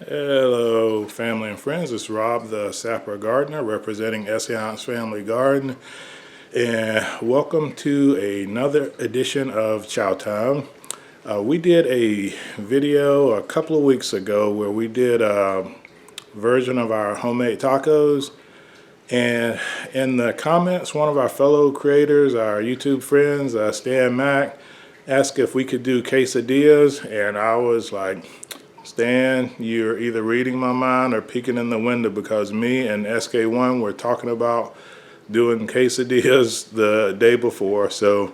Hello family and friends, it's Rob the Sapper gardener representing Essayons Family Garden, and welcome to another edition of Chow Time. We did a video a couple of weeks ago where we did a version of our homemade tacos, and in the comments one of our fellow creators, our YouTube friends, Stan Mack, asked if we could do quesadillas, and I was like, Stan, you're either reading my mind or peeking in the window, because me and SK1 were talking about doing quesadillas the day before. So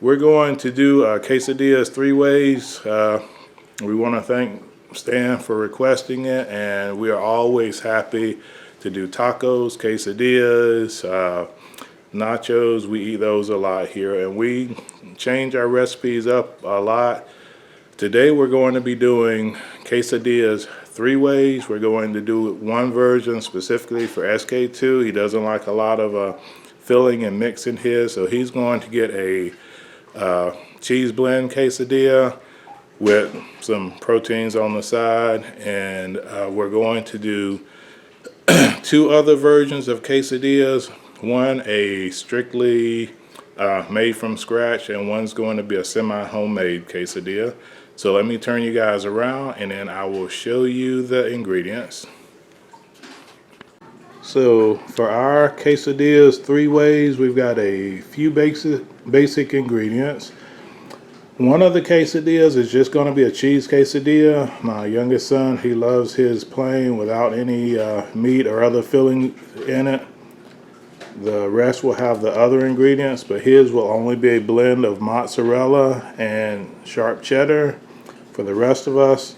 we're going to do quesadillas three ways. We want to thank Stan for requesting it, and we are always happy to do tacos, quesadillas, nachos. We eat those a lot here, and we change our recipes up a lot. Today we're going to be doing quesadillas three ways. We're going to do one version specifically for SK2. He doesn't like a lot of filling and mixing his, so he's going to get a cheese blend quesadilla with some proteins on the side, and we're going to do two other versions of quesadillas. One a strictly made from scratch, and one's going to be a semi-homemade quesadilla. So let me turn you guys around and then I will show you the ingredients. So for our quesadillas three ways, we've got a few basic ingredients. One of the quesadillas is just going to be a cheese quesadilla. My youngest son, he loves his plain without any meat or other filling in it. The rest will have the other ingredients, but his will only be a blend of mozzarella and sharp cheddar. For the rest of us,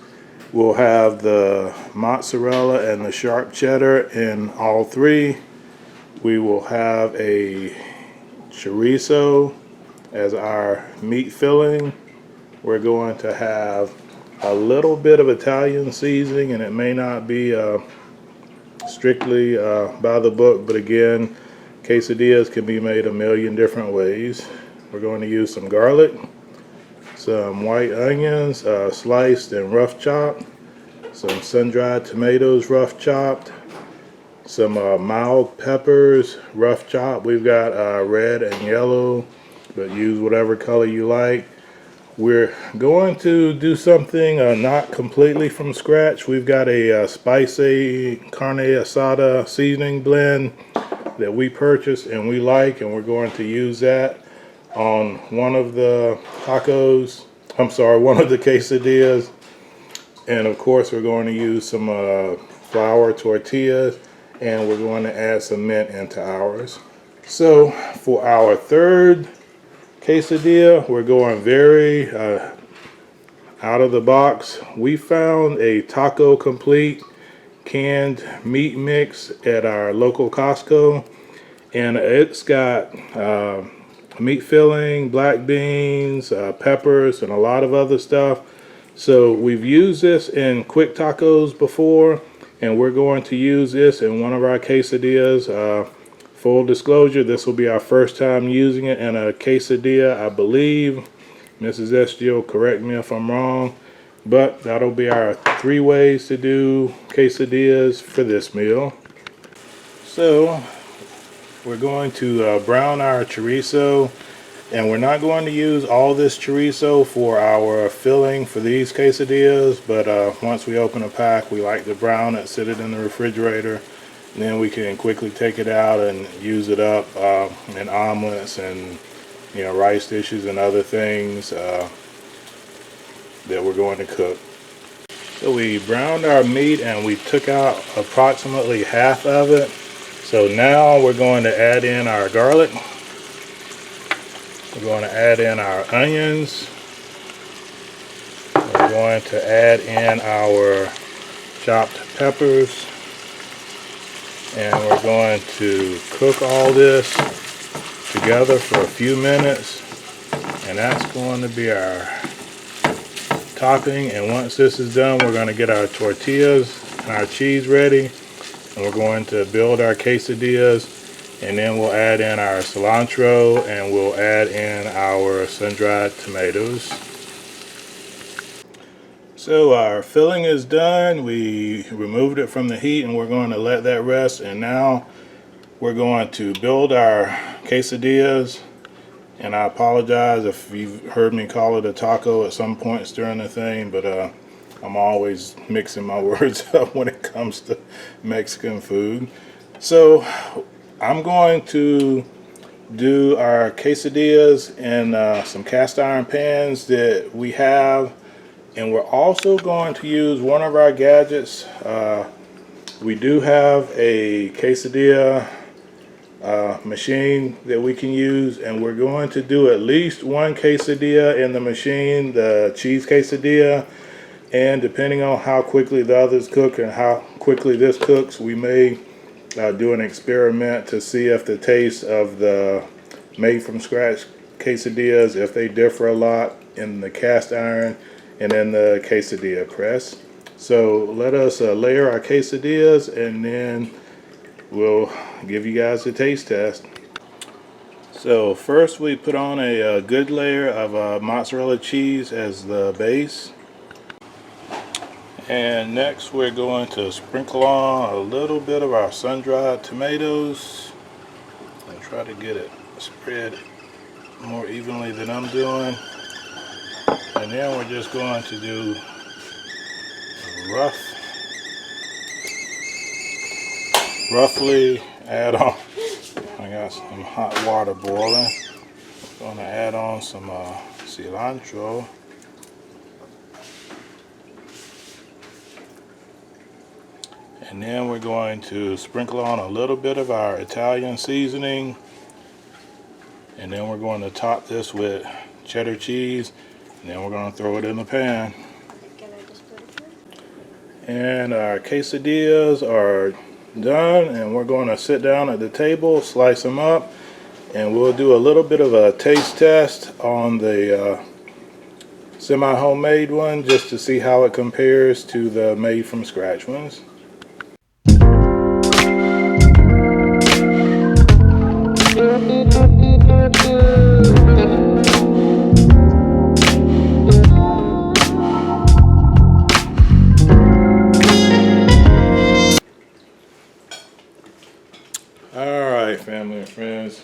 we'll have the mozzarella and the sharp cheddar in all three. We will have a chorizo as our meat filling. We're going to have a little bit of Italian seasoning, and it may not be strictly by the book, but again, quesadillas can be made a million different ways. We're going to use some garlic, some white onions sliced and rough chopped, some sun-dried tomatoes rough chopped, some mild peppers rough chopped. We've got red and yellow, but use whatever color you like. We're going to do something not completely from scratch. We've got a spicy Carne Asada seasoning blend that we purchased and we like, and we're going to use that on one of the tacos, one of the quesadillas. And of course we're going to use some flour tortillas, and we're going to add some mint into ours. So for our third quesadilla, we're going very out of the box. We found a Taco Complete canned meat mix at our local Costco, and it's got meat filling, black beans, peppers, and a lot of other stuff. So we've used this in quick tacos before, and we're going to use this in one of our quesadillas. Full disclosure, this will be our first time using it in a quesadilla, I believe. Mrs. SG will correct me if I'm wrong, but that'll be our three ways to do quesadillas for this meal. So we're going to brown our chorizo, and we're not going to use all this chorizo for our filling for these quesadillas, but once we open a pack, we like to brown it, sit it in the refrigerator, and then we can quickly take it out and use it up in omelets and rice dishes and other things that we're going to cook. So we browned our meat and we took out approximately half of it. So now we're going to add in our garlic. We're going to add in our onions. We're going to add in our chopped peppers. And we're going to cook all this together for a few minutes. And that's going to be our topping. And once this is done, we're going to get our tortillas and our cheese ready. And we're going to build our quesadillas, and then we'll add in our cilantro, and we'll add in our sun-dried tomatoes. So our filling is done. We removed it from the heat and we're going to let that rest. And now we're going to build our quesadillas. And I apologize if you've heard me call it a taco at some points during the thing, but I'm always mixing my words up when it comes to Mexican food. So I'm going to do our quesadillas in some cast iron pans that we have, and we're also going to use one of our gadgets. We do have a quesadilla machine that we can use, and we're going to do at least one quesadilla in the machine, the cheese quesadilla, and depending on how quickly the others cook and how quickly this cooks, we may do an experiment to see if the taste of the made from scratch quesadillas, if they differ a lot in the cast iron and in the quesadilla press. So let us layer our quesadillas and then we'll give you guys a taste test. So first we put on a good layer of mozzarella cheese as the base. And next we're going to sprinkle on a little bit of our sun-dried tomatoes and try to get it spread more evenly than I'm doing. And then we're just going to do roughly add on. I got some hot water boiling. I'm going to add on some cilantro. And then we're going to sprinkle on a little bit of our Italian seasoning. And then we're going to top this with cheddar cheese. And then we're going to throw it in the pan. And our quesadillas are done. And we're going to sit down at the table, slice them up. And we'll do a little bit of a taste test on the semi-homemade one just to see how it compares to the made from scratch ones. Alright, family and friends,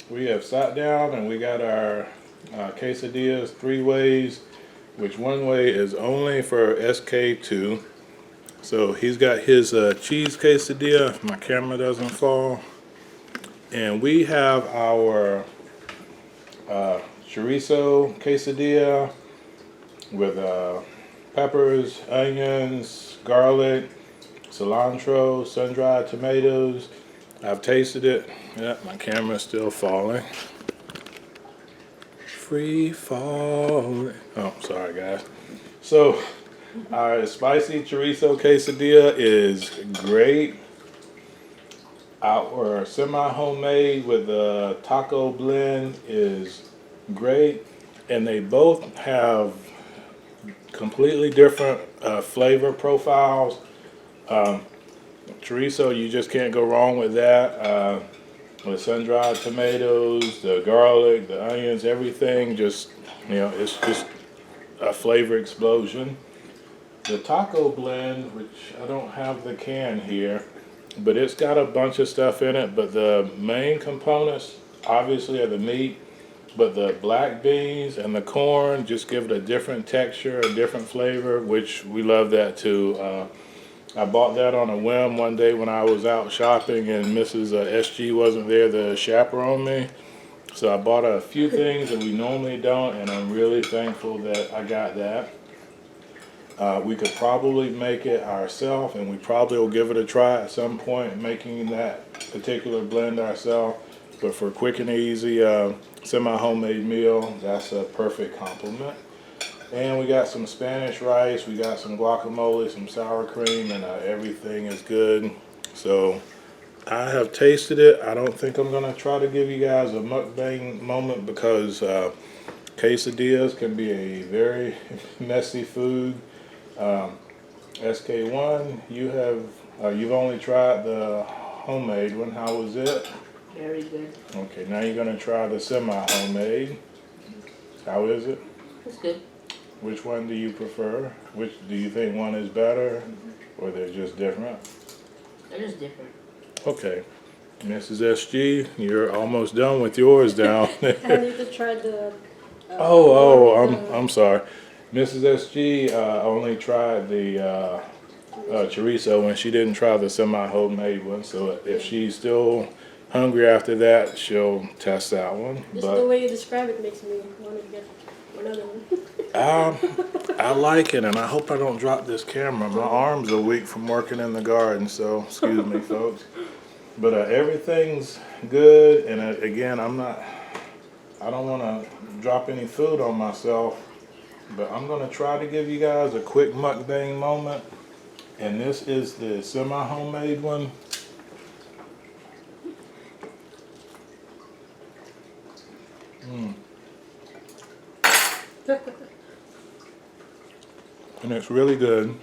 we have sat down and we got our quesadillas 3 ways, which one way is only for SK2. So he's got his cheese quesadilla, if my camera doesn't fall. And we have our chorizo quesadilla with peppers, onions, garlic, cilantro, sun-dried tomatoes. I've tasted it. Yep, my camera's still falling. Free falling. Oh, sorry guys. So our spicy chorizo quesadilla is great. Our semi-homemade with the taco blend is great. And they both have completely different flavor profiles. Chorizo, you just can't go wrong with that. With sun-dried tomatoes, the garlic, the onions, everything, just, you know, it's just a flavor explosion. The taco blend, which I don't have the can here, but it's got a bunch of stuff in it, but the main components obviously are the meat, but the black beans and the corn just give it a different texture, a different flavor, which we love that too. I bought that on a whim one day when I was out shopping and Mrs. SG wasn't there to chaperone me. So I bought a few things that we normally don't, and I'm really thankful that I got that. We could probably make it ourselves, and we probably will give it a try at some point, making that particular blend ourselves. But for quick and easy semi-homemade meal, that's a perfect complement. And we got some Spanish rice, we got some guacamole, some sour cream, and everything is good. So I have tasted it. I don't think I'm going to try to give you guys a mukbang moment because quesadillas can be a very messy food. SK1, you've only tried the homemade one. How was it? Very good. Okay, now you're going to try the semi-homemade. How is it? It's good. Which one do you prefer? Which do you think one is better, or they're just different? They're just different. Okay, Mrs. SG, you're almost done with yours down there. I need to try the. I'm sorry, Mrs. SG only tried the chorizo, and she didn't try the semi-homemade one. So if she's still hungry after that, she'll test that one. Just the way you describe it makes me want to get another one. I like it, and I hope I don't drop this camera. My arms are weak from working in the garden, so excuse me, folks. But everything's good, and again, I don't want to drop any food on myself, but I'm going to try to give you guys a quick mukbang moment. And this is the semi-homemade one. And it's really good.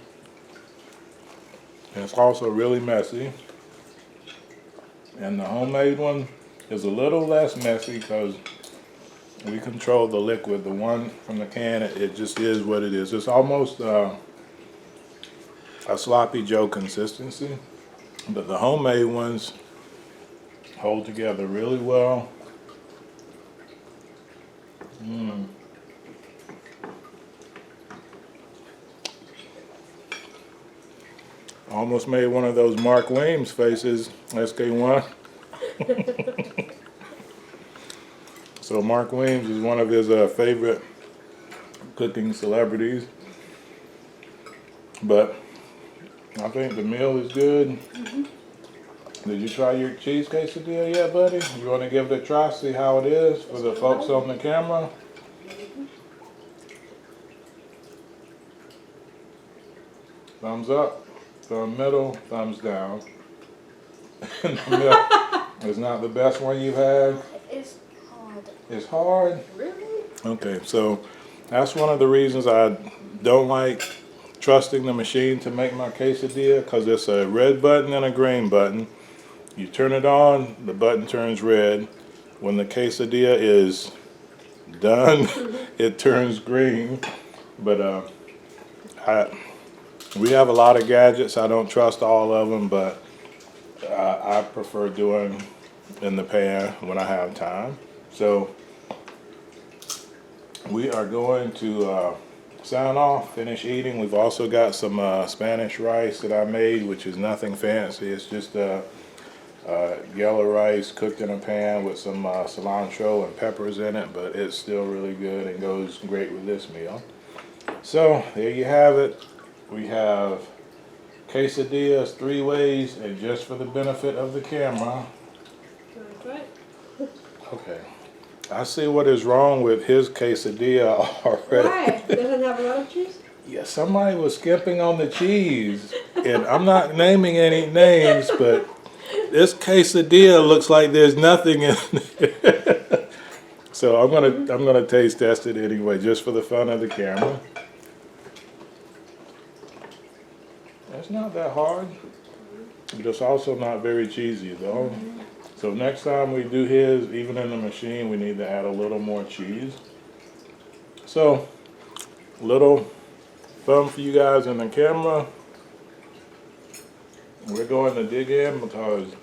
And it's also really messy. And the homemade one is a little less messy because we control the liquid. The one from the can, it just is what it is. It's almost a sloppy Joe consistency. But the homemade ones hold together really well. Almost made one of those Mark Weems faces, SK1. So Mark Weems is one of his favorite cooking celebrities. But I think the meal is good. Did you try your cheese quesadilla yet, buddy? You want to give it a try, see how it is for the folks on the camera? Thumbs up, thumb middle, thumbs down. And the milk is not the best one you've had. It's hard. It's hard? Really? Okay, so that's one of the reasons I don't like trusting the machine to make my quesadilla, because it's a red button and a green button. You turn it on, the button turns red. When the quesadilla is done, it turns green. But we have a lot of gadgets. I don't trust all of them, but I prefer doing in the pan when I have time. So we are going to sign off, finish eating. We've also got some Spanish rice that I made, which is nothing fancy. It's just yellow rice cooked in a pan with some cilantro and peppers in it, but it's still really good and goes great with this meal. So there you have it. We have quesadillas 3 ways, and just for the benefit of the camera. Okay. I see what is wrong with his quesadilla already. Why? It doesn't have a lot of cheese? Yeah, somebody was skimping on the cheese, and I'm not naming any names, but this quesadilla looks like there's nothing in it. So I'm gonna taste test it anyway, just for the fun of the camera. It's not that hard, but it's also not very cheesy though. So next time we do his, even in the machine, we need to add a little more cheese. So, little fun for you guys in the camera. We're going to dig in because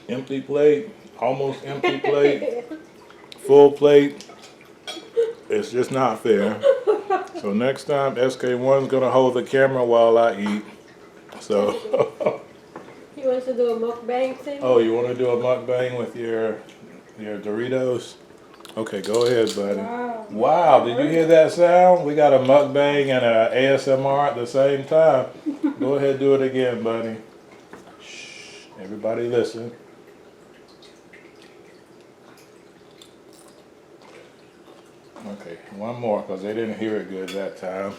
empty plate, almost empty plate, full plate, it's just not fair. So next time, SK1's gonna hold the camera while I eat. So. He wants to do a mukbang thing? Oh, you want to do a mukbang with your Doritos? Okay, go ahead, buddy. Wow. Wow, did you hear that sound? We got a mukbang and a ASMR at the same time. Go ahead, do it again, buddy. Shh, everybody listen. Okay, one more, because they didn't hear it good that time.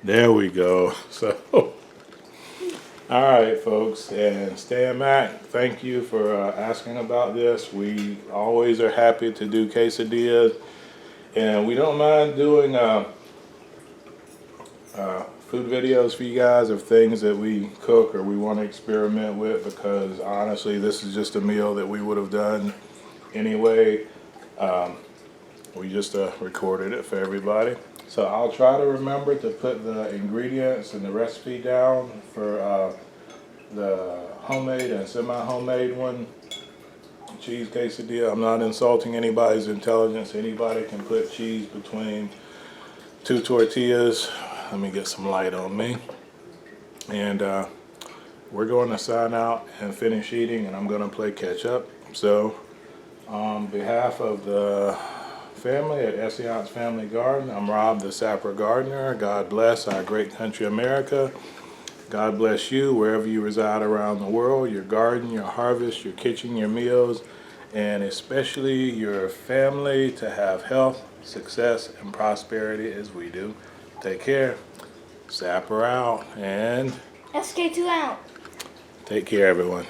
There we go. So, all right, folks, and Stan Mack, thank you for asking about this. We always are happy to do quesadillas, and we don't mind doing food videos for you guys of things that we cook or we want to experiment with, because honestly, this is just a meal that we would have done anyway. We just recorded it for everybody. So I'll try to remember to put the ingredients and the recipe down for the homemade and semi-homemade one. Cheese quesadilla. I'm not insulting anybody's intelligence. Anybody can put cheese between two tortillas. Let me get some light on me. And we're going to sign out and finish eating, and I'm going to play catch up. So on behalf of the family at Essayons Family Garden, I'm Rob the Sapper Gardener. God bless our great country America. God bless you wherever you reside around the world, your garden, your harvest, your kitchen, your meals, and especially your family to have health, success, and prosperity as we do. Take care. Sapper out and SK2 out. take care, everyone.